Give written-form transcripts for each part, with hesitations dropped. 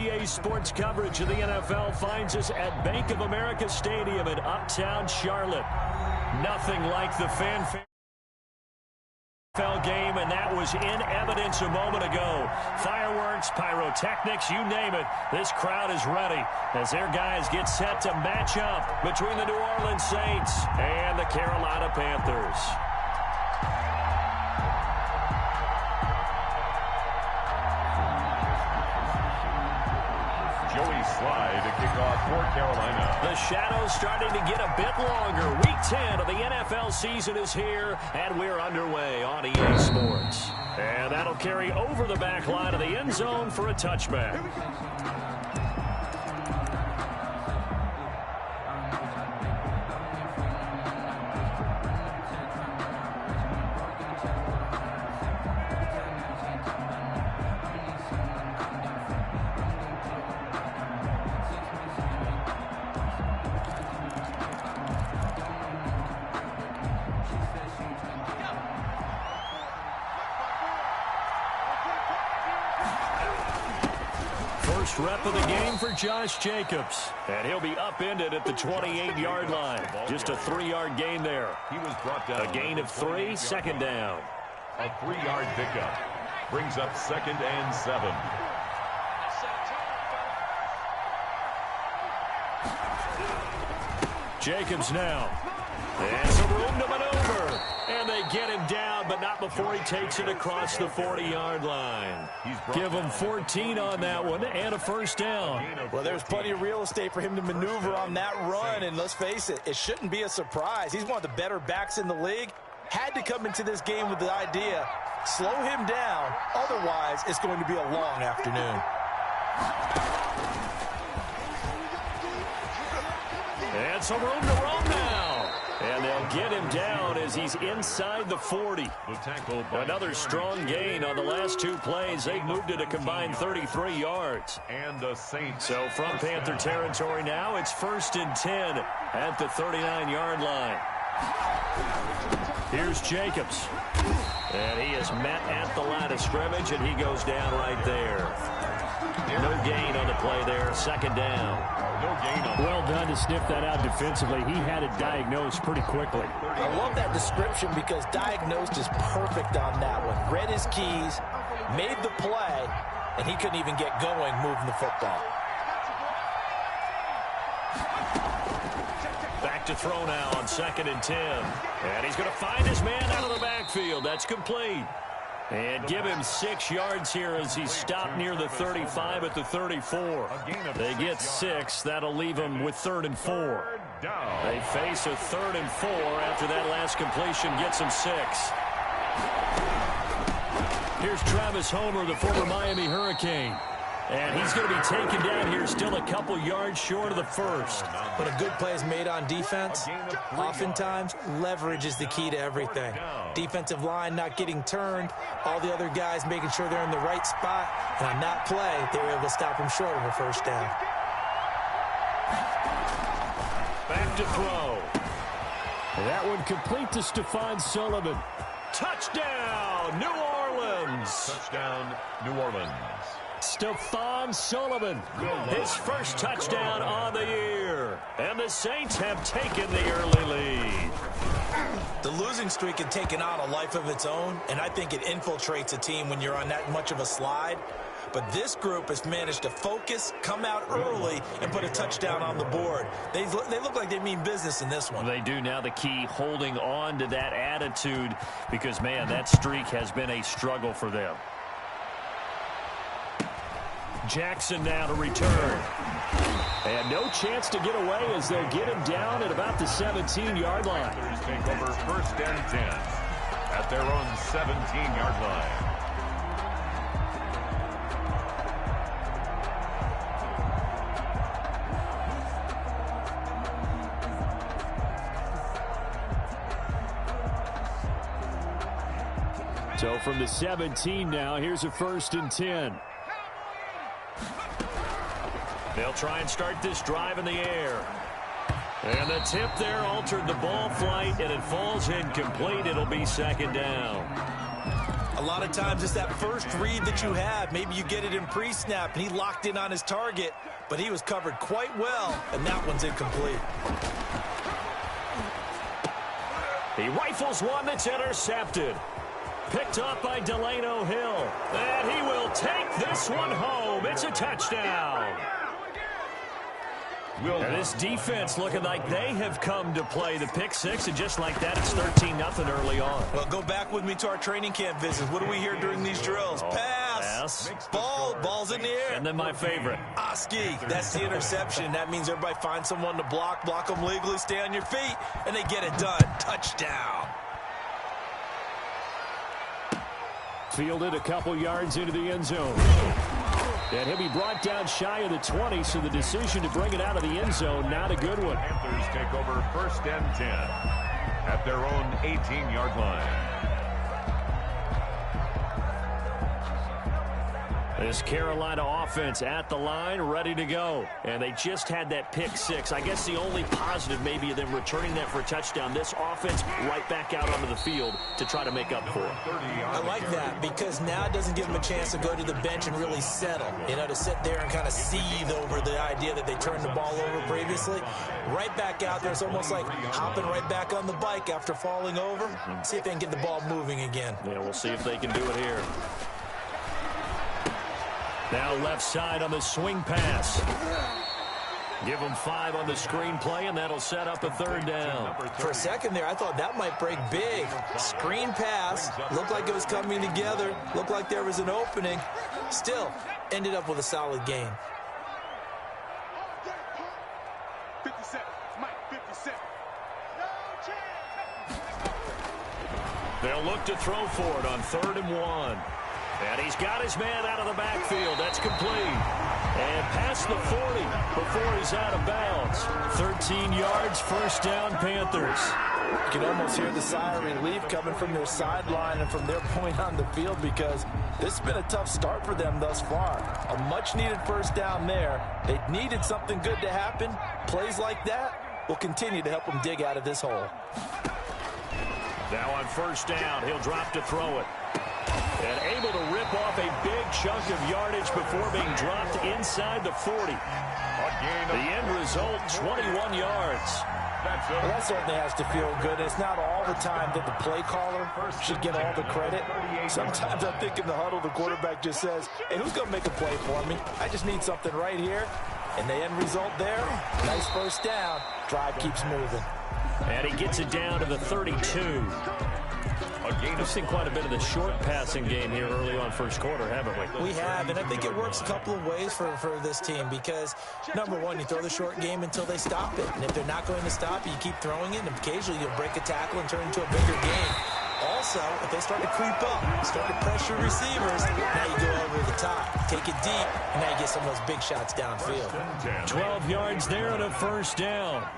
EA Sports coverage of the NFL finds us at Bank of America Stadium in Uptown Charlotte. Nothing like the fanfare game, and that was in evidence a moment ago. Fireworks, pyrotechnics, you name it. This crowd is ready as their guys get set to match up between the New Orleans Saints and the Carolina Panthers. Joey Slye to kick off for Carolina. The shadow's starting to get a bit longer. Week 10 of the NFL season is here, and we're underway on EA Sports. And that'll carry over the back line of the end zone for a touchback. First rep of the game for Josh Jacobs. And he'll be upended at the 28-yard line. Just a 3-yard gain there. He was brought down. A gain of 3, second down. A 3-yard pickup. Brings up 2nd and 7. Jacobs now. And some room to maneuver. And they get him down, but not before he takes it across the 40-yard line. Give him 14 on that one and a first down. Well, there's plenty of real estate for him to maneuver on that run, and let's face it, it shouldn't be a surprise. He's one of the better backs in the league. Had to come into this game with the idea, slow him down, otherwise it's going to be a long afternoon. And some room to roam now. And they'll get him down as he's inside the 40. Another strong gain on the last 2 plays. They've moved it a combined 33 yards. And the Saints. So from Panther territory now, it's 1st and 10 at the 39-yard line. Here's Jacobs. And he is met at the line of scrimmage, and he goes down right there. No gain on the play there. 2nd down. No gain on. Well done to sniff that out defensively. He had it diagnosed pretty quickly. I love that description because diagnosed is perfect on that one. Read his keys, made the play, and he couldn't even get going moving the football. Back to throw now on 2nd and 10. And he's going to find his man out of the backfield. That's complete. And give him 6 yards here as he's stopped near the 35 at the 34. They get 6. That'll leave him with 3rd and 4. They face a 3rd and 4 after that last completion gets him 6. Here's Travis Homer, the former Miami Hurricane. And he's going to be taken down here, still a couple yards short of the first. When a good play is made on defense, oftentimes leverage is the key to everything. Defensive line not getting turned, all the other guys making sure they're in the right spot. And on that play, they were able to stop him short of a first down. Back to throw. And that one complete to Stephon Sullivan. Touchdown, New Orleans. Touchdown, New Orleans. Stephon Sullivan, his first touchdown on the year. And the Saints have taken the early lead. The losing streak had taken on a life of its own, and I think it infiltrates a team when you're on that much of a slide. But this group has managed to focus, come out early, and put a touchdown on the board. They look like they mean business in this one. They do now. The key, holding on to that attitude because, man, that streak has been a struggle for them. Jackson now to return. And no chance to get away as they'll get him down at about the 17-yard line. Take over 1st and 10 at their own 17-yard line. So from the 17 now, here's a 1st and 10. They'll try and start this drive in the air. And the tip there altered the ball flight, and it falls incomplete. It'll be 2nd down. A lot of times it's that first read that you have. Maybe you get it in pre-snap, and he locked in on his target, but he was covered quite well, and that one's incomplete. He rifles one that's intercepted. Picked up by Delano Hill. And he will take this one home. It's a touchdown. And this defense looking like they have come to play the pick six, and just like that, it's 13-0 early on. Well, go back with me to our training camp visits. What do we hear during these drills? Pass. Ball's in the air. And then my favorite. Oski, that's the interception. That means everybody finds someone to block them legally, stay on your feet, and they get it done. Touchdown. Fielded a couple yards into the end zone. And he'll be brought down shy of the 20, so the decision to bring it out of the end zone, not a good one. Panthers take over 1st and 10 at their own 18-yard line. This Carolina offense at the line, ready to go. And they just had that pick six. I guess the only positive maybe of them returning that for a touchdown. This offense right back out onto the field to try to make up for it. I like that because now it doesn't give them a chance to go to the bench and really settle. You know, to sit there and kind of seethe over the idea that they turned the ball over previously. Right back out there. It's almost like hopping right back on the bike after falling over. See if they can get the ball moving again. Yeah, we'll see if they can do it here. Now left side on the swing pass. Give them 5 on the screen play, and that'll set up a 3rd down. For a second there, I thought that might break big. Screen pass. Looked like it was coming together. Looked like there was an opening. Still, ended up with a solid gain. 57. Mike, 57. They'll look to throw for it on 3rd and 1. And he's got his man out of the backfield. That's complete. And past the 40 before he's out of bounds. 13 yards, 1st down, Panthers. You can almost hear the sigh of relief coming from their sideline and from their point on the field because this has been a tough start for them thus far. A much-needed 1st down there. They needed something good to happen. Plays like that will continue to help them dig out of this hole. Now on 1st down, he'll drop to throw it. And able to rip off a big chunk of yardage before being dropped inside the 40. The end result, 21 yards. Well, that certainly has to feel good. It's not all the time that the play caller should get all the credit. Sometimes I think in the huddle, the quarterback just says, hey, who's going to make a play for me? I just need something right here. And the end result there, nice 1st down. Drive keeps moving. And he gets it down to the 32. We've seen quite a bit of the short passing game here early on 1st quarter, haven't we? We have, and I think it works a couple of ways for this team because, number one, you throw the short game until they stop it. And if they're not going to stop it, you keep throwing it, and occasionally you'll break a tackle and turn it into a bigger game. Also, if they start to creep up, start to pressure receivers, now you go over the top, take it deep, and now you get some of those big shots downfield. 12 yards there and a 1st down.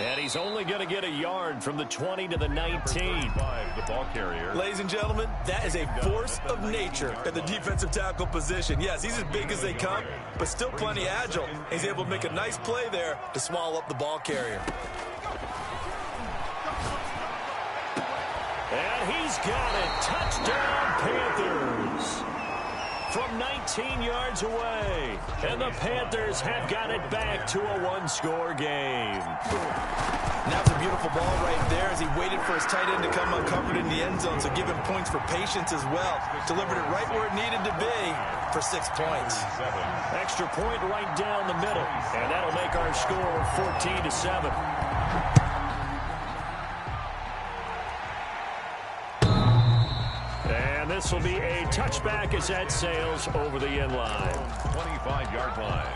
And he's only going to get a yard from the 20 to the 19. The ball carrier. Ladies and gentlemen, that is a force of nature at the defensive tackle position. Yes, he's as big as they come, but still plenty agile. He's able to make a nice play there to swallow up the ball carrier. And he's got it. Touchdown, Panthers. From 19 yards away. And the Panthers have got it back to a 1-score game. That was a beautiful ball right there as he waited for his tight end to come uncovered in the end zone, so give him points for patience as well. Delivered it right where it needed to be for 6 points. Extra point right down the middle. And that'll make our score 14-7. This will be a touchback as that sails over the end line. 25-yard line.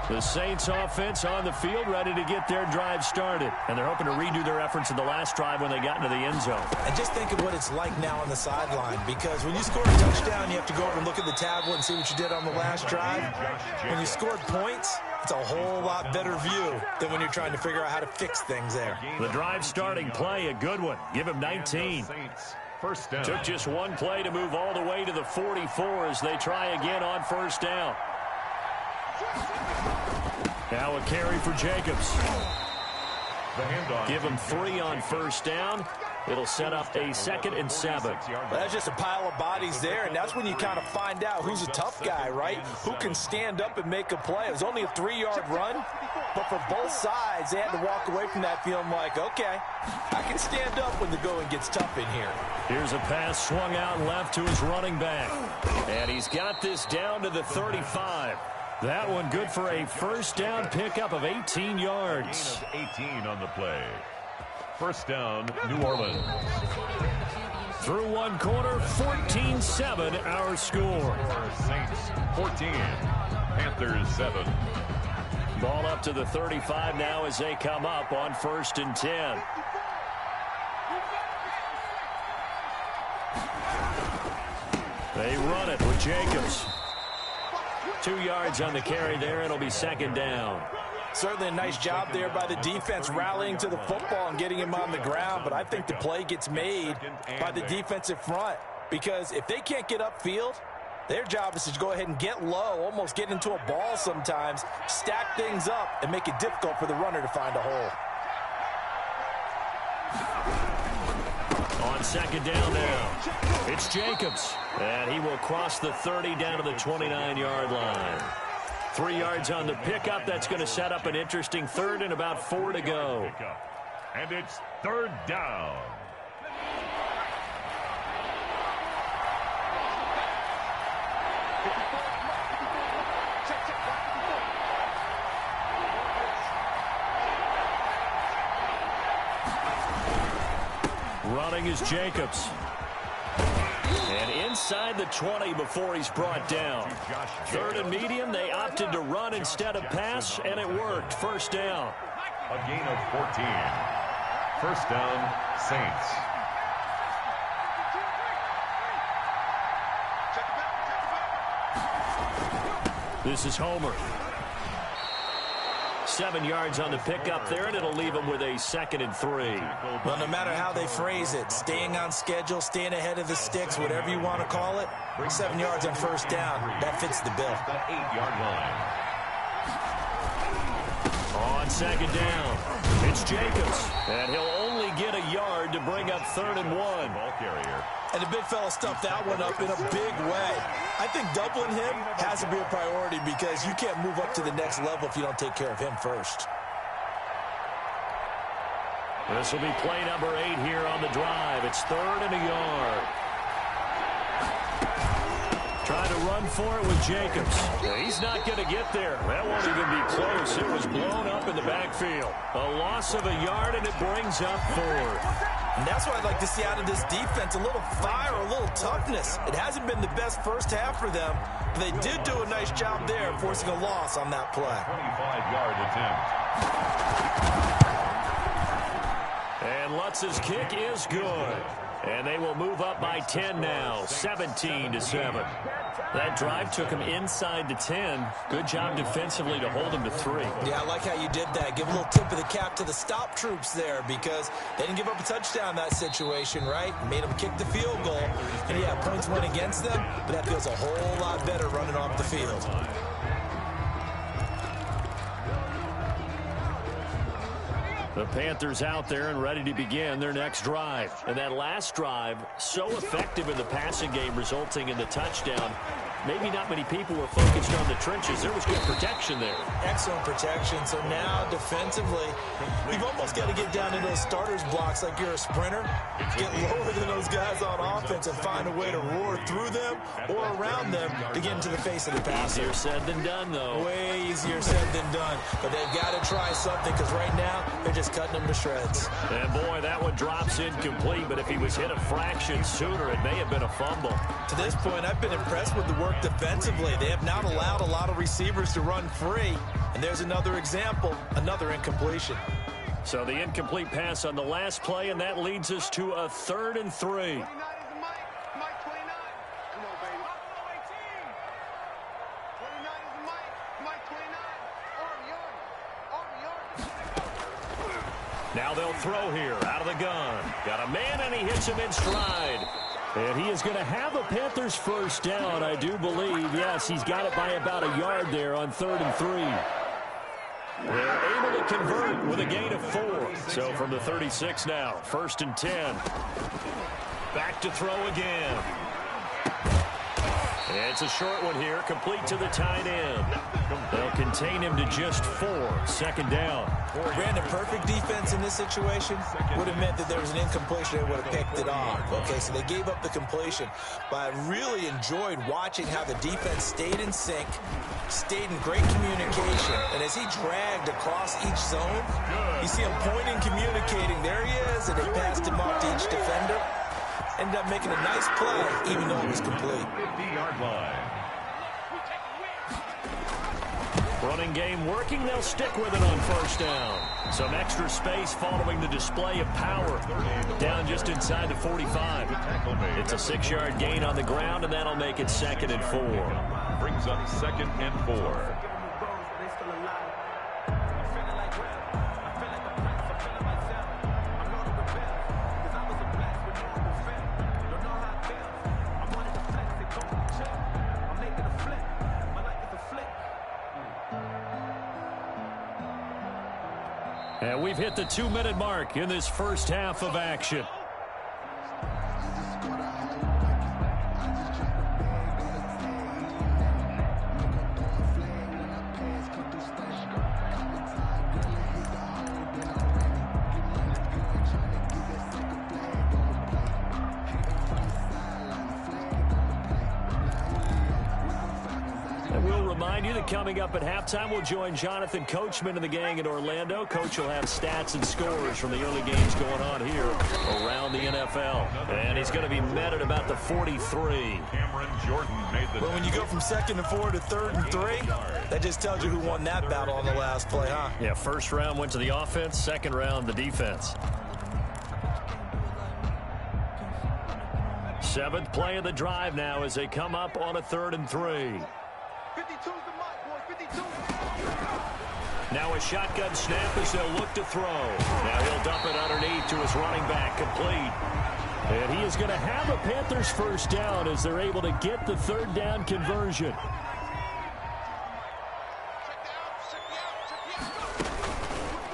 The Saints offense on the field ready to get their drive started. And they're hoping to redo their efforts in the last drive when they got into the end zone. And just think of what it's like now on the sideline. Because when you score a touchdown, you have to go over and look at the tablet and see what you did on the last drive. When you scored points, it's a whole lot better view than when you're trying to figure out how to fix things there. The drive starting play, a good one. Give him 19. 1st down. Took just one play to move all the way to the 44 as they try again on 1st down. Now a carry for Jacobs. The handoff. Give him 3 on first down. It'll set up a 2nd and 7. That's just a pile of bodies there, and that's when you kind of find out who's a tough guy, right? Who can stand up and make a play. It was only a 3-yard run, but for both sides, they had to walk away from that feeling like, okay, I can stand up when the going gets tough in here. Here's a pass swung out left to his running back. And he's got this down to the 35. That one good for a first down pickup of 18 yards. 18 on the play. First down, New Orleans. Through one quarter, 14-7 our score. Saints 14, Panthers 7. Ball up to the 35 now as they come up on 1st and 10. They run it with Jacobs. 2 yards on the carry there. It'll be 2nd down. Certainly a nice job there by the defense rallying to the football and getting him on the ground, but I think the play gets made by the defensive front because if they can't get upfield, their job is to go ahead and get low, almost get into a ball sometimes, stack things up, and make it difficult for the runner to find a hole. On 2nd down now, it's Jacobs, and he will cross the 30 down to the 29-yard line. 3 yards on the pickup. That's going to set up an interesting 3rd and about 4 to go. And it's 3rd down. Running is Jacobs. And inside the 20 before he's brought down. 3rd and medium, they opted to run instead of pass, and it worked. First down. A gain of 14. First down, Saints. This is Homer. 7 yards on the pickup there, and it'll leave him with a 2nd and 3. Well, no matter how they phrase it, staying on schedule, staying ahead of the sticks, whatever you want to call it, 7 yards on first down, that fits the bill. The 8-yard line. On 2nd down, it's Jacobs, and he'll only get a yard to bring up 3rd and 1. Ball carrier. And the big fella stuffed that one up in a big way. I think doubling him has to be a priority because you can't move up to the next level if you don't take care of him first. This will be play number 8 here on the drive. It's 3rd and a yard. Trying to run for it with Jacobs. He's not going to get there. That won't even be close. It was blown up in the backfield. A loss of a yard, and it brings up 4th. And that's what I'd like to see out of this defense, a little fire, a little toughness. It hasn't been the best first half for them, but they did do a nice job there, forcing a loss on that play. 25-yard attempt. And Lutz's kick is good. And they will move up by 10 now, 17-7. That drive took him inside the 10. Good job defensively to hold him to 3. Yeah, I like how you did that. Give a little tip of the cap to the stop troops there because they didn't give up a touchdown in that situation, right? Made them kick the field goal. And, yeah, points went against them, but that feels a whole lot better running off the field. The Panthers out there and ready to begin their next drive. And that last drive, so effective in the passing game, resulting in the touchdown. Maybe not many people were focused on the trenches. There was good protection there. Excellent protection. So now defensively, you've almost got to get down into those starters blocks like you're a sprinter. Get lower than those guys on offense and find a way to roar through them or around them to get into the face of the passer. Easier said than done, though. Way easier said than done. But they've got to try something because right now they're just cutting them to shreds. And, boy, that one drops incomplete. But if he was hit a fraction sooner, it may have been a fumble. To this point, I've been impressed with the work defensively. They have not allowed a lot of receivers to run free. And there's another example, another incompletion. So the incomplete pass on the last play, and that leads us to a 3rd and 3. Now they'll throw here out of the gun. Got a man, and he hits him in stride. And he is going to have a Panthers first down, I do believe. Yes, he's got it by about a yard there on 3rd and 3. They're able to convert with a gain of 4. So from the 36 now, 1st and 10. Back to throw again. It's a short one here, complete to the tight end. They'll contain him to just 4. 2nd down. Brandon, perfect defense in this situation would have meant that there was an incompletion. They would have picked it off. Okay, so they gave up the completion. But I really enjoyed watching how the defense stayed in sync, stayed in great communication. And as he dragged across each zone, you see him pointing, communicating. There he is, and they passed him off to each defender. Ended up making a nice play, even though it was complete. 50-yard line. Running game working. They'll stick with it on 1st down. Some extra space following the display of power. Down just inside the 45. It's a 6-yard gain on the ground, and that'll make it 2nd and 4. Brings up 2nd and 4. And we've hit the 2-minute mark in this first half of action. Coming up at halftime, we'll join Jonathan Coachman and the gang in Orlando. Coach will have stats and scores from the early games going on here around the NFL. And he's going to be met at about the 43. Cameron Jordan made the... Well, when you go from 2nd and 4 to 3rd and 3, that just tells you who won that battle on the last play, huh? Yeah, 1st round went to the offense, 2nd round the defense. 7th play of the drive now as they come up on a 3rd and 3. 52's the mark, boy. 52. Now a shotgun snap as they'll look to throw. Now he'll dump it underneath to his running back, complete. And he is going to have a Panthers 1st down as they're able to get the 3rd down conversion.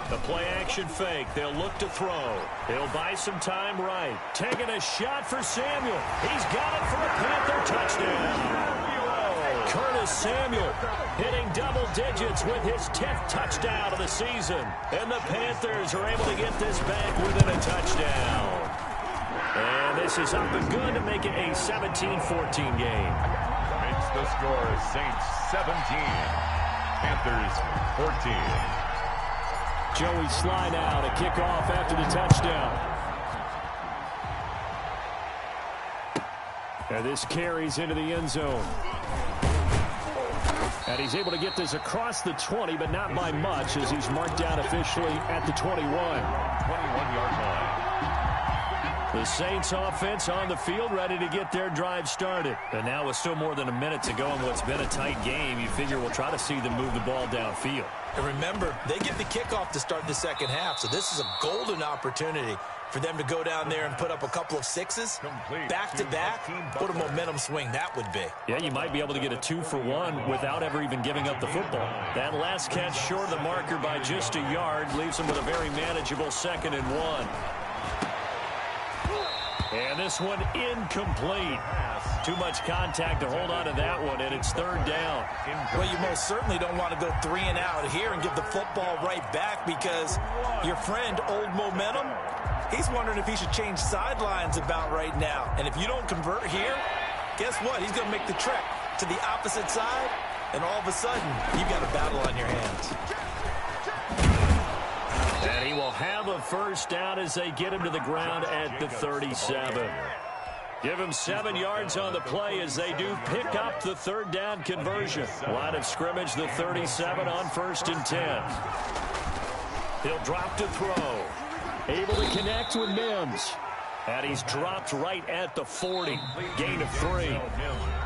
The play action fake. They'll look to throw. He'll buy some time right. Taking a shot for Samuel. He's got it for a Panther touchdown. Curtis Samuel hitting double digits with his 10th touchdown of the season. And the Panthers are able to get this back within a touchdown. And this is up and good to make it a 17-14 game. Makes the score Saints 17, Panthers 14. Joey Sly now to kick off after the touchdown. And this carries into the end zone. And he's able to get this across the 20, but not by much as he's marked down officially at the 21. 21-yard line. The Saints offense on the field ready to get their drive started. And now with still more than a minute to go in what's been a tight game, you figure we'll try to see them move the ball downfield. And remember, they get the kickoff to start the 2nd half, so this is a golden opportunity for them to go down there and put up a couple of 6s. Back-to-back, what a momentum swing that would be. Yeah, you might be able to get a 2-for-1 without ever even giving up the football. That last catch short of the marker by just a yard leaves them with a very manageable 2nd and 1. And this one incomplete. Too much contact to hold on to that one, and it's 3rd down. Well, you most certainly don't want to go 3 and out here and give the football right back because your friend, Old Momentum, he's wondering if he should change sidelines about right now. And if you don't convert here, guess what? He's going to make the trek to the opposite side, and all of a sudden, you've got a battle on your hands. And he will have a 1st down as they get him to the ground at the 37. Give him 7 yards on the play as they do pick up the 3rd down conversion. Line of scrimmage, the 37 on 1st and 10. He'll drop to throw. Able to connect with Mims. And he's dropped right at the 40. Gain of 3.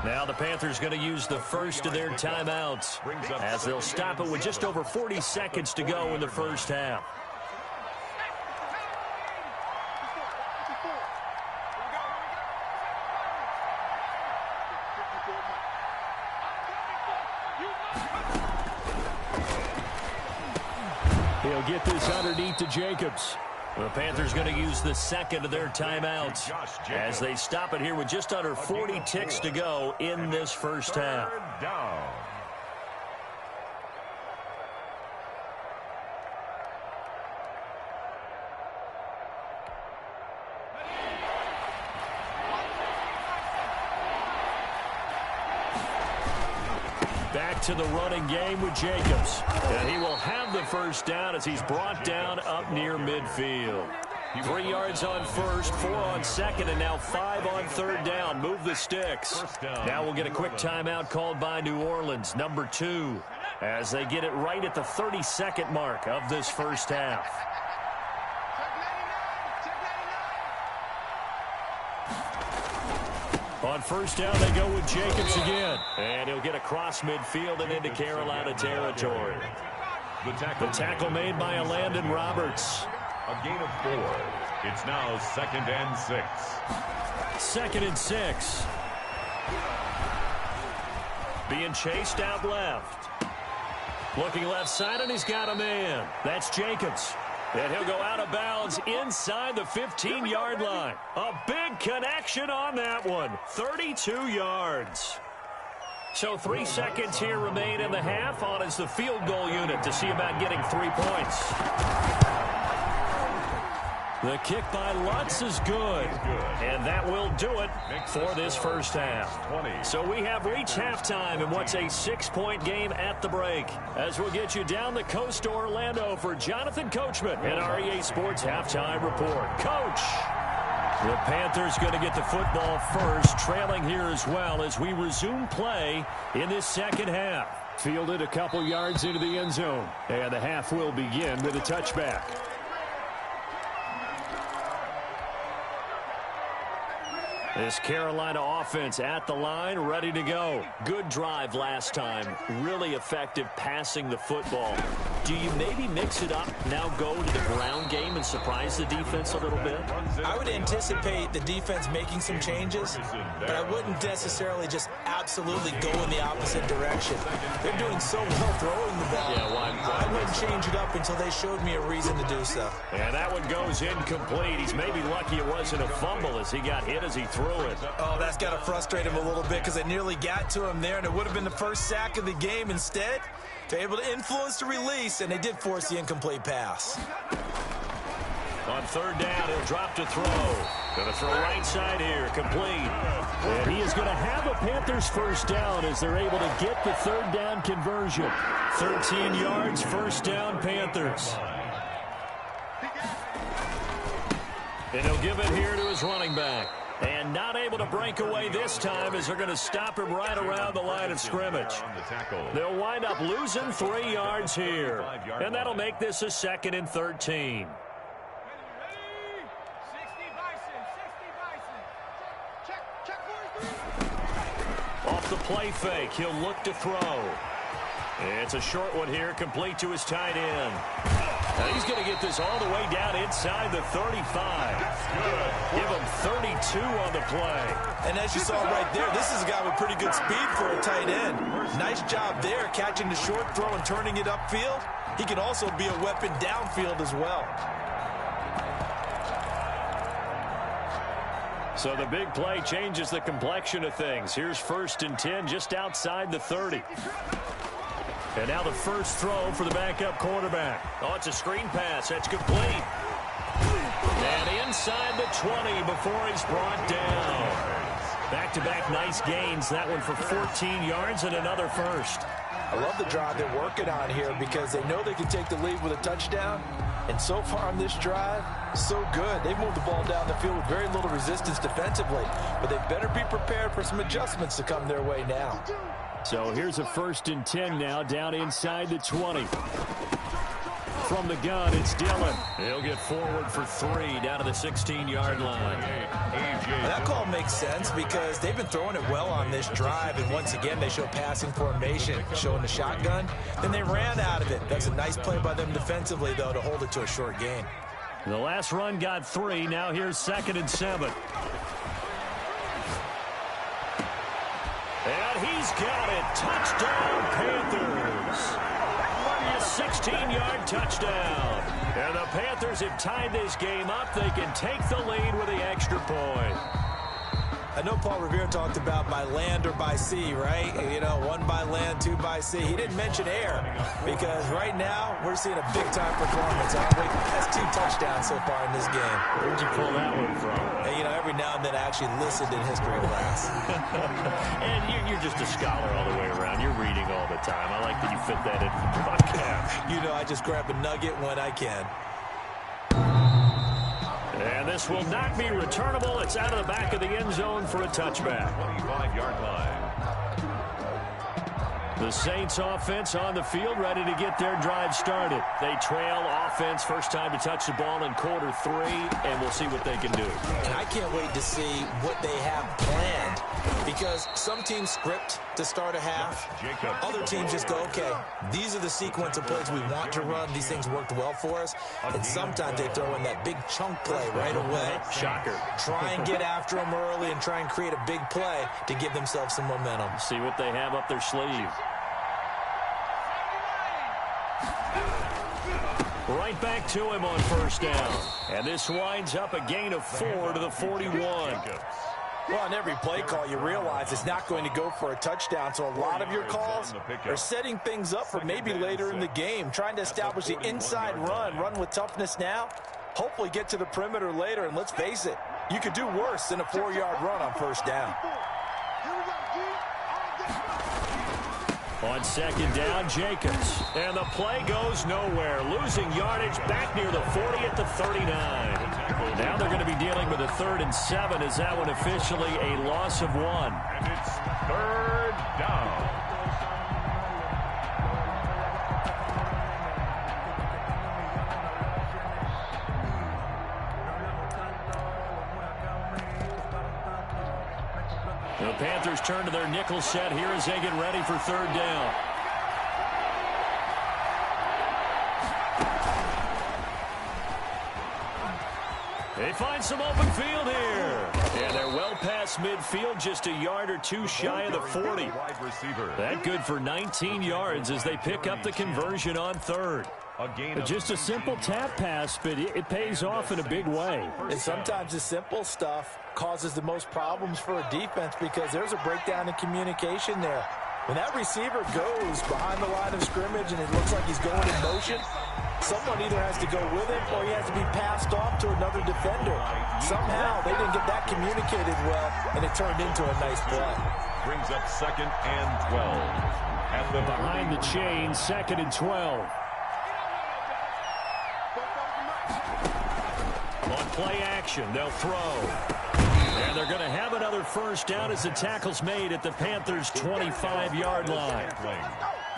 Now the Panthers going to use the first of their timeouts as they'll stop it with just over 40 seconds to go in the first half. He'll get this underneath to Jacobs. The Panthers going to use the second of their timeouts as they stop it here with just under 40 ticks to go in this first half. Third down. Back to the running game with Jacobs. And he will have the first down as he's brought down up near midfield. 3 yards on first, 4 on second, and now 5 on third down. Move the sticks. Now we'll get a quick timeout called by New Orleans, number 2, as they get it right at the 30-second mark of this first half. On first down, they go with Jacobs again. And he'll get across midfield and into Carolina territory. The tackle made by Landon Roberts. A gain of 4. It's now 2nd and 6. 2nd and 6. Being chased out left. Looking left side, and he's got a man. That's Jacobs. And he'll go out of bounds inside the 15-yard line. A big connection on that one. 32 yards. So 3 seconds here remain in the half. On is the field goal unit to see about getting 3 points. The kick by Lutz is good. And that will do it for this first half. So we have reached halftime in what's a 6-point game at the break. As we'll get you down the coast to Orlando for Jonathan Coachman and REA Sports Halftime Report. Coach! The Panthers going to get the football first, trailing here as well as we resume play in this second half. Fielded a couple yards into the end zone. And the half will begin with a touchback. This Carolina offense at the line, ready to go. Good drive last time. Really effective passing the football. Do you maybe mix it up, now go to the ground game and surprise the defense a little bit? I would anticipate the defense making some changes, but I wouldn't necessarily just absolutely go in the opposite direction. They're doing so well throwing the ball. Yeah, I wouldn't change it up until they showed me a reason to do so. And that one goes incomplete. He's maybe lucky it wasn't a fumble as he got hit as he threw it. Oh, that's got to frustrate him a little bit because they nearly got to him there, and it would have been the first sack of the game. Instead, they're able to influence the release, and they did force the incomplete pass. On third down, he'll drop to throw. Going to throw right side here, complete. And he is going to have a Panthers first down as they're able to get the third down conversion. 13 yards, first down, Panthers. And he'll give it here to his running back. And not able to break away this time as they're going to stop him right around the line of scrimmage. They'll wind up losing 3 yards here. And that'll make this a 2nd and 13. Off the play fake, he'll look to throw. It's a short one here, complete to his tight end. Now he's going to get this all the way down inside the 35. Give him 32 on the play. And as you saw right there, this is a guy with pretty good speed for a tight end. Nice job there, catching the short throw and turning it upfield. He can also be a weapon downfield as well. So the big play changes the complexion of things. Here's 1st and 10 just outside the 30. And now the first throw for the backup quarterback. Oh, it's a screen pass. That's complete. And inside the 20 before he's brought down. Back-to-back nice gains. That one for 14 yards and another first. I love the drive they're working on here because they know they can take the lead with a touchdown. And so far on this drive, so good. They've moved the ball down the field with very little resistance defensively. But they better be prepared for some adjustments to come their way now. So here's a 1st and 10 now, down inside the 20. From the gun, it's Dillon. He'll get forward for 3 down to the 16-yard line. That call makes sense because they've been throwing it well on this drive, and once again they show passing formation, showing the shotgun. Then they ran out of it. That's a nice play by them defensively, though, to hold it to a short gain. The last run got 3. Now here's 2nd and 7. And he's got it. Touchdown, Panthers. 16-yard touchdown. And the Panthers have tied this game up. They can take the lead with the extra point. I know Paul Revere talked about by land or by sea, right? You know, one by land, two by sea. He didn't mention air because right now we're seeing a big-time performance, aren't we? That's 2 touchdowns so far in this game. Where'd you pull that one from? And, you know, every now and then I actually listened in history class. And you're just a scholar all the way around. You're reading all the time. I like that you fit that in from the podcast. You know, I just grab a nugget when I can. And this will not be returnable. It's out of the back of the end zone for a touchback. 25-yard line. The Saints offense on the field, ready to get their drive started. They trail offense, first time to touch the ball in quarter 3, and we'll see what they can do. And I can't wait to see what they have planned because some teams script to start a half. Other teams just go, okay, these are the sequence of plays we want to run. These things worked well for us. And sometimes they throw in that big chunk play right away. Shocker. Try and get after them early and try and create a big play to give themselves some momentum. See what they have up their sleeve. Right back to him on first down. And this winds up a gain of 4 to the 41. Well, on every play call, you realize it's not going to go for a touchdown. So a lot of your calls are setting things up for maybe later in the game, trying to establish the inside run with toughness now, hopefully get to the perimeter later. And let's face it, you could do worse than a 4-yard run on first down. On second down, Jacobs. And the play goes nowhere. Losing yardage back near the 40 at the 39. Now they're going to be dealing with a 3rd and 7. Is that one officially a loss of 1? And it's 3rd down. The Panthers turn to their nickel set here as they get ready for 3rd down. They find some open field here. And they're well past midfield, just a yard or 2 shy of the 40. That good for 19 yards as they pick up the conversion on 3rd. Just a simple tap pass, but it pays off in a big way. And sometimes the simple stuff causes the most problems for a defense because there's a breakdown in communication there. When that receiver goes behind the line of scrimmage and it looks like he's going in motion, someone either has to go with him or he has to be passed off to another defender. Somehow they didn't get that communicated well, and it turned into a nice play. Brings up 2nd and 12. At the Behind the chain, 2nd and 12. On play action, they'll throw. And they're going to have another first down as the tackle's made at the Panthers' 25-yard line.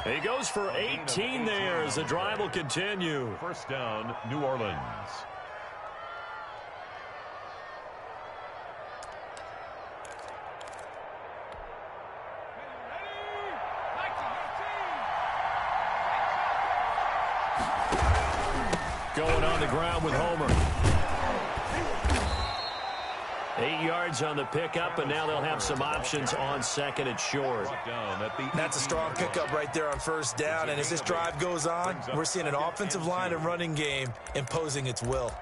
He goes for 18 there as the drive will continue. First down, New Orleans. Going on the ground with Homer. 8 yards on the pickup, and now they'll have some options on 2nd and short. That's a strong pickup right there on first down, and as this drive goes on, we're seeing an offensive line and running game imposing its will.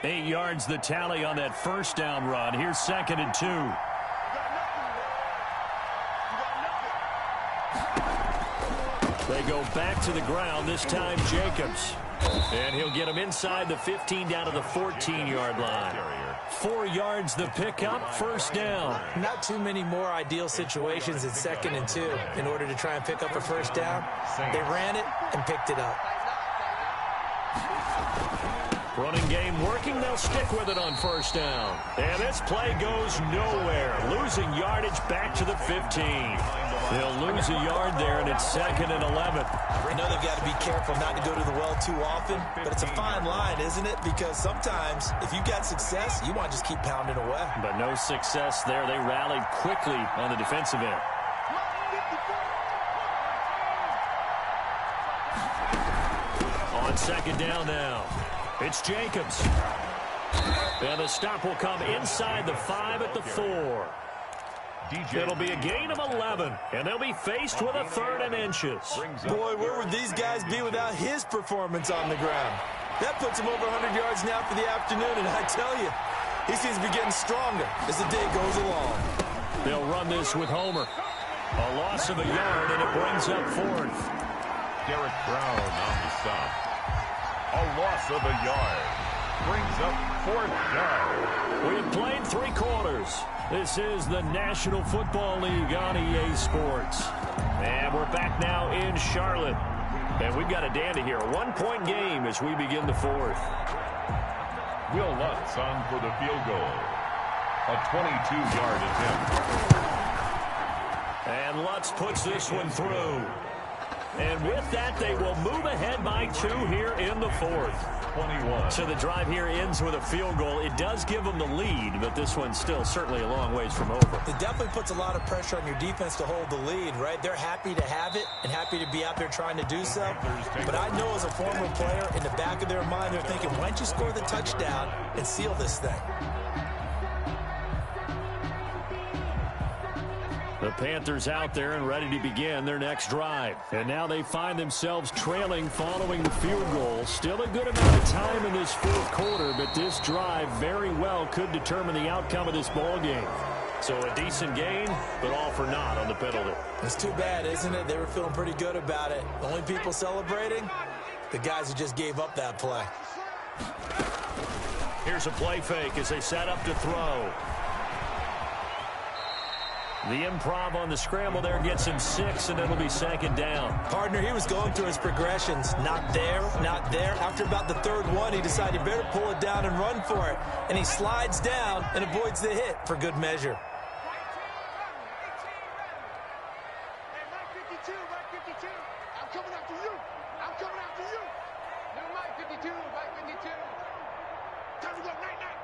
8 yards the tally on that first down run. Here's 2nd and 2. They go back to the ground, this time Jacobs. And he'll get him inside the 15 down to the 14-yard line. 4 yards the pickup, first down. Not too many more ideal situations in 2nd and 2 in order to try and pick up a first down. They ran it and picked it up. Running game working, they'll stick with it on first down. And this play goes nowhere. Losing yardage back to the 15. They'll lose a yard there, and it's 2nd and 11. I know they've got to be careful not to go to the well too often, but it's a fine line, isn't it? Because sometimes, if you've got success, you want to just keep pounding away. But no success there. They rallied quickly on the defensive end. On 2nd down now. It's Jacobs. And the stop will come inside the 5 at the 4. It'll be a gain of 11, and they'll be faced with a 3rd and inches. Boy, where would these guys be without his performance on the ground? That puts him over 100 yards now for the afternoon, and I tell you, he seems to be getting stronger as the day goes along. They'll run this with Homer. A loss of a yard, and it brings up 4th. Derek Brown on the stop. A loss of a yard. Brings up 4th down. We have played 3 quarters. This is the National Football League on EA Sports. And we're back now in Charlotte. And we've got a dandy here. A 1-point game as we begin the 4th. Will Lutz on for the field goal. A 22-yard attempt. And Lutz puts this one through. And with that, they will move ahead by 2 here in the 4th. 21. So the drive here ends with a field goal. It does give them the lead, but this one's still certainly a long ways from over. It definitely puts a lot of pressure on your defense to hold the lead, right? They're happy to have it and happy to be out there trying to do so. But I know as a former player, in the back of their mind, they're thinking, why don't you score the touchdown and seal this thing? The Panthers out there and ready to begin their next drive. And now they find themselves trailing following the field goal. Still a good amount of time in this 4th quarter, but this drive very well could determine the outcome of this ball game. So a decent gain, but all for naught on the penalty. It's too bad, isn't it? They were feeling pretty good about it. The only people celebrating, the guys who just gave up that play. Here's a play fake as they set up to throw. The improv on the scramble there gets him 6, and it'll be 2nd down. Partner, he was going through his progressions. Not there, not there. After about the 3rd one, he decided he better pull it down and run for it. And he slides down and avoids the hit for good measure. I'm coming after you. I'm coming after you. No, Mike 52, Mike 52. Time to go, night-night.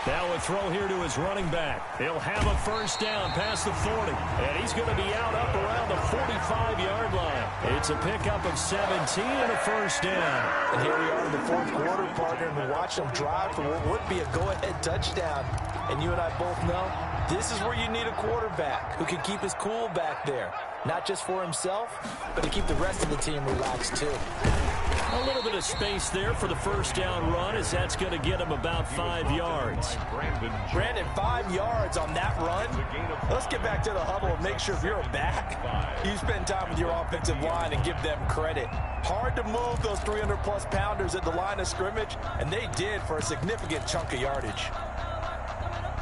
Now a throw here to his running back. He'll have a 1st down past the 40. And he's going to be out up around the 45-yard line. It's a pickup of 17 and a 1st down. And here we are in the 4th quarter, partner, and we watch them drive for what would be a go-ahead touchdown. And you and I both know this is where you need a quarterback who can keep his cool back there. Not just for himself, but to keep the rest of the team relaxed too. A little bit of space there for the 1st down run as that's going to get him about 5 yards. Brandon, 5 yards on that run. Let's get back to the huddle and make sure if you're a back, you spend time with your offensive line and give them credit. Hard to move those 300-plus pounders at the line of scrimmage, and they did for a significant chunk of yardage.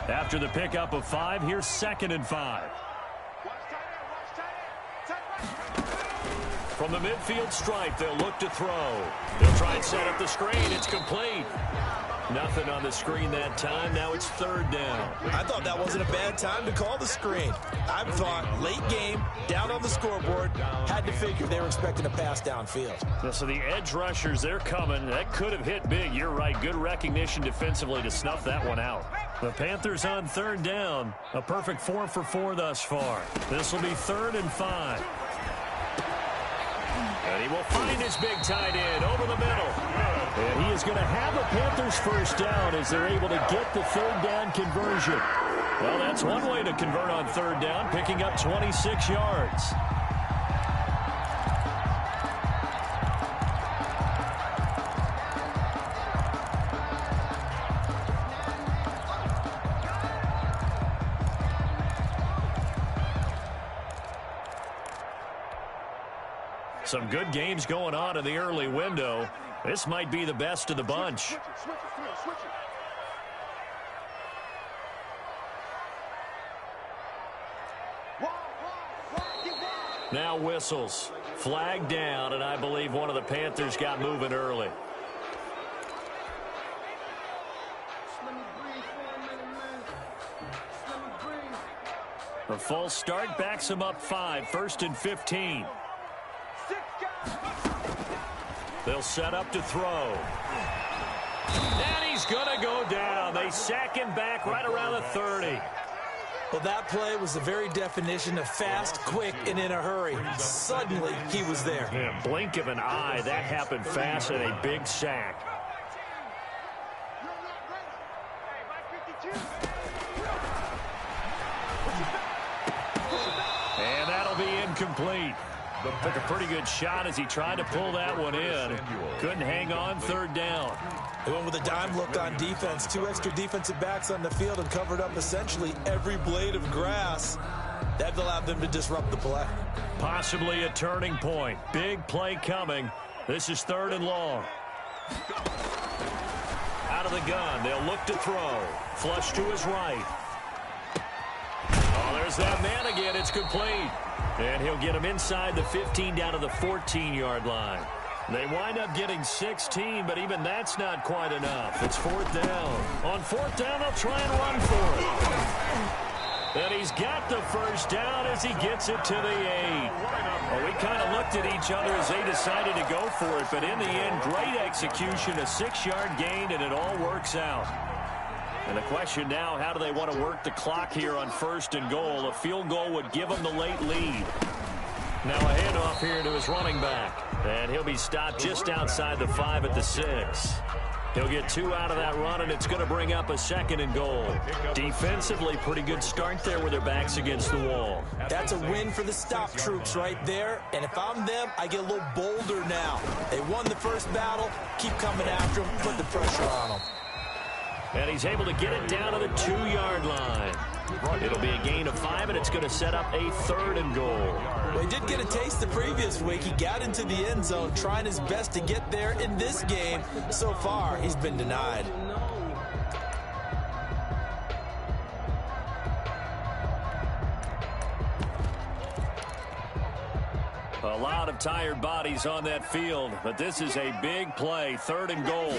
After the pickup of 5, here's 2nd and 5. From the midfield stripe, they'll look to throw. They'll try and set up the screen. It's complete. Nothing on the screen that time. Now it's 3rd down. I thought that wasn't a bad time to call the screen. I thought late game, down on the scoreboard, had to figure they were expecting a pass downfield. So the edge rushers, they're coming. That could have hit big. You're right. Good recognition defensively to snuff that one out. The Panthers on 3rd down. A perfect 4 for 4 thus far. This will be 3rd and 5. And he will find his big tight end over the middle. And he is going to have a Panthers 1st down as they're able to get the 3rd down conversion. Well, that's one way to convert on 3rd down, picking up 26 yards. Some good games going on in the early window. This might be the best of the bunch. Switch it. Now whistles. Flag down, and I believe one of the Panthers got moving early. A false start backs him up 5, 1st and 15. They'll set up to throw. And he's going to go down. They sack him back right around the 30. Well, that play was the very definition of fast, quick, and in a hurry. Suddenly, he was there. Yeah, blink of an eye. That happened fast and a big sack. And that'll be incomplete. Took a pretty good shot as he tried to pull that one in. Couldn't hang on, third down. They went with a dime look on defense. 2 extra defensive backs on the field and covered up essentially every blade of grass. That allowed them to disrupt the play. Possibly a turning point. Big play coming. This is 3rd and long. Out of the gun. They'll look to throw. Flush to his right. Oh, there's that man again. It's complete. And he'll get him inside the 15 down to the 14-yard line. They wind up getting 16, but even that's not quite enough. It's 4th down. On 4th down, they'll try and run for it. And he's got the first down as he gets it to the 8. Well, we kind of looked at each other as they decided to go for it, but in the end, great execution, a 6-yard gain, and it all works out. And the question now, how do they want to work the clock here on 1st and goal? A field goal would give them the late lead. Now a handoff here to his running back. And he'll be stopped just outside the 5 at the 6. He'll get 2 out of that run, and it's going to bring up a 2nd and goal. Defensively, pretty good start there with their backs against the wall. That's a win for the stop troops right there. And if I'm them, I get a little bolder now. They won the first battle. Keep coming after them. Put the pressure on them. And he's able to get it down to the 2-yard line. It'll be a gain of 5, and it's going to set up a 3rd and goal. Well, he did get a taste the previous week. He got into the end zone, trying his best to get there in this game. So far, he's been denied. A lot of tired bodies on that field, but this is a big play, 3rd and goal.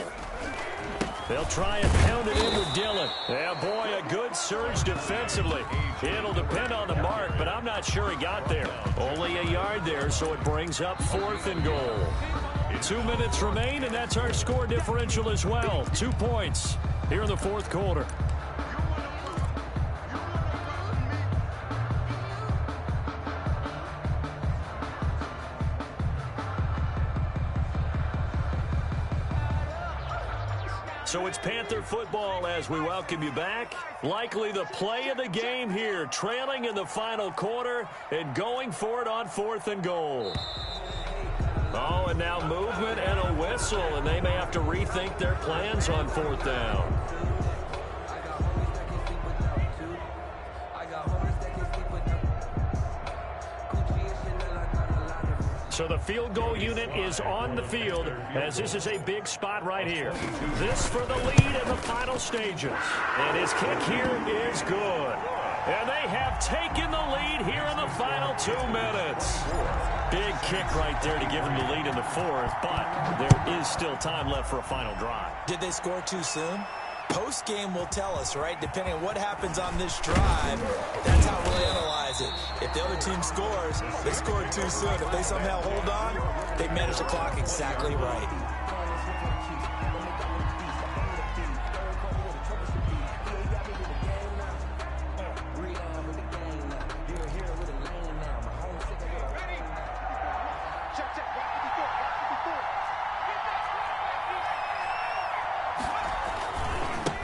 They'll try and pound it in with Dillon. Yeah, boy, a good surge defensively. It'll depend on the mark, but I'm not sure he got there. Only a yard there, so it brings up 4th and goal. 2 minutes remain, and that's our score differential as well. 2 points here in the 4th quarter. So it's Panther football as we welcome you back. Likely the play of the game here, trailing in the final quarter and going for it on 4th and goal. Oh, and now movement and a whistle, and they may have to rethink their plans on 4th down. So the field goal unit is on the field as this is a big spot right here. This for the lead in the final stages. And his kick here is good. And they have taken the lead here in the final 2 minutes. Big kick right there to give them the lead in the 4th, but there is still time left for a final drive. Did they score too soon? Post-game will tell us, right? Depending on what happens on this drive, that's how we'll analyze it. If the other team scores, they scored too soon. If they somehow hold on, they manage the clock exactly right.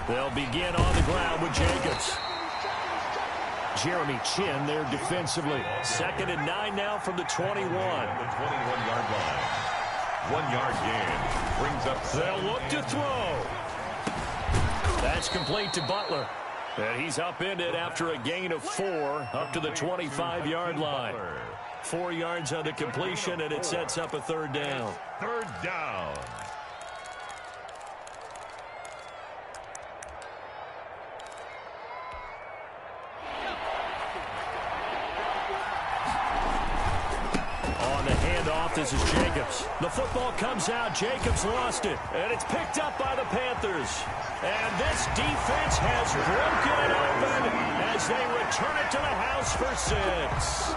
They'll begin on the ground with Jacobs. Jeremy Chin there defensively. 2nd and 9 now from the 21. The 21-yard line. 1-yard gain. Brings up. They'll look to throw. That's complete to Butler. And he's upended after a gain of 4 up to the 25-yard line. 4 yards on the completion, and it sets up a 3rd down. 3rd down. This is Jacobs. The football comes out. Jacobs lost it. And it's picked up by the Panthers. And this defense has broken it open as they return it to the house for 6.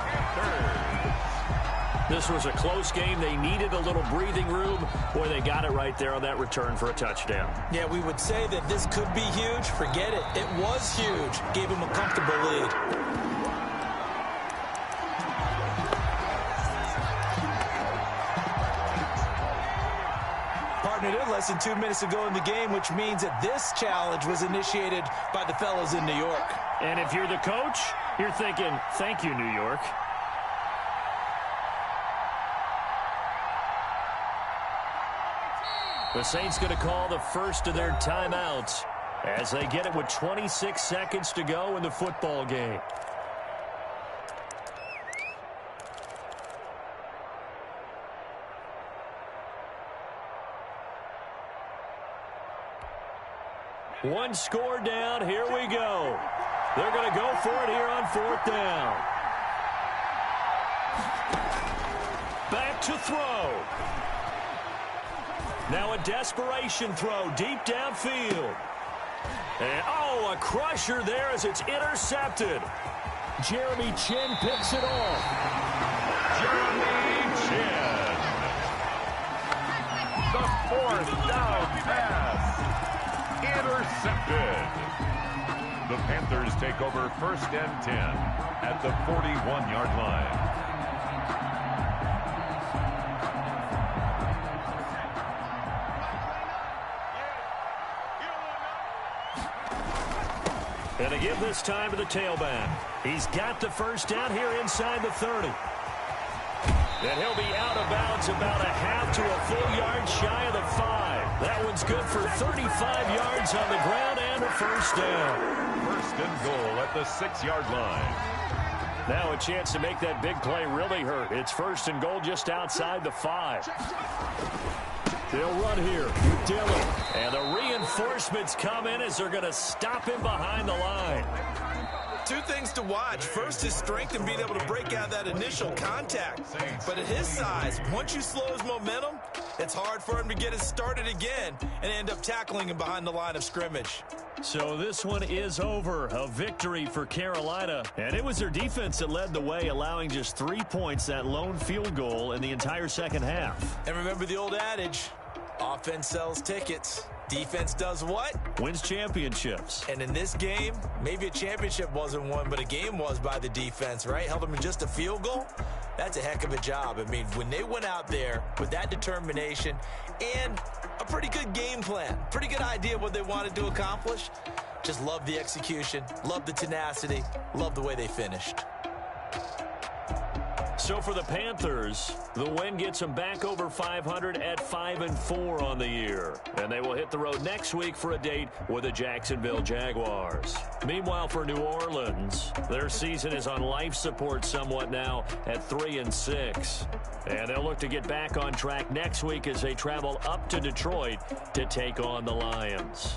This was a close game. They needed a little breathing room. Boy, they got it right there on that return for a touchdown. Yeah, we would say that this could be huge. Forget it. It was huge. Gave him a comfortable lead. Partnered in less than 2 minutes ago in the game, which means that this challenge was initiated by the fellas in New York. And if you're the coach, you're thinking, thank you, New York. The Saints going to call the first of their timeouts as they get it with 26 seconds to go in the football game. One score down. Here we go. They're going to go for it here on 4th down. Back to throw. Now a desperation throw deep downfield. And, oh, a crusher there as it's intercepted. Jeremy Chinn picks it off. Jeremy Chinn. The 4th down pass. Intercepted. The Panthers take over 1st and 10 at the 41-yard line. And to give this time to the tailback. He's got the first down here inside the 30. And he'll be out of bounds about a half to a full yard shy of the 5. That one's good for 35 yards on the ground and a first down. 1st and goal at the 6-yard line. Now a chance to make that big play really hurt. It's 1st and goal just outside the 5. They'll run here with Dillon. And the reinforcements come in as they're going to stop him behind the line. 2 things to watch. First, his strength and being able to break out that initial contact. But at his size, once you slow his momentum, it's hard for him to get it started again and end up tackling him behind the line of scrimmage. So this one is over. A victory for Carolina. And it was their defense that led the way, allowing just 3 points, that lone field goal in the entire second half. And remember the old adage, offense sells tickets. Defense does what? Wins championships. And in this game, maybe a championship wasn't won, but a game was by the defense, right? Held them in just a field goal. That's a heck of a job. I mean, when they went out there with that determination and a pretty good game plan, pretty good idea of what they wanted to accomplish, just love the execution, love the tenacity, love the way they finished. So for the Panthers, the win gets them back over 500 at 5-4 on the year. And they will hit the road next week for a date with the Jacksonville Jaguars. Meanwhile, for New Orleans, their season is on life support somewhat now at 3-6. And they'll look to get back on track next week as they travel up to Detroit to take on the Lions.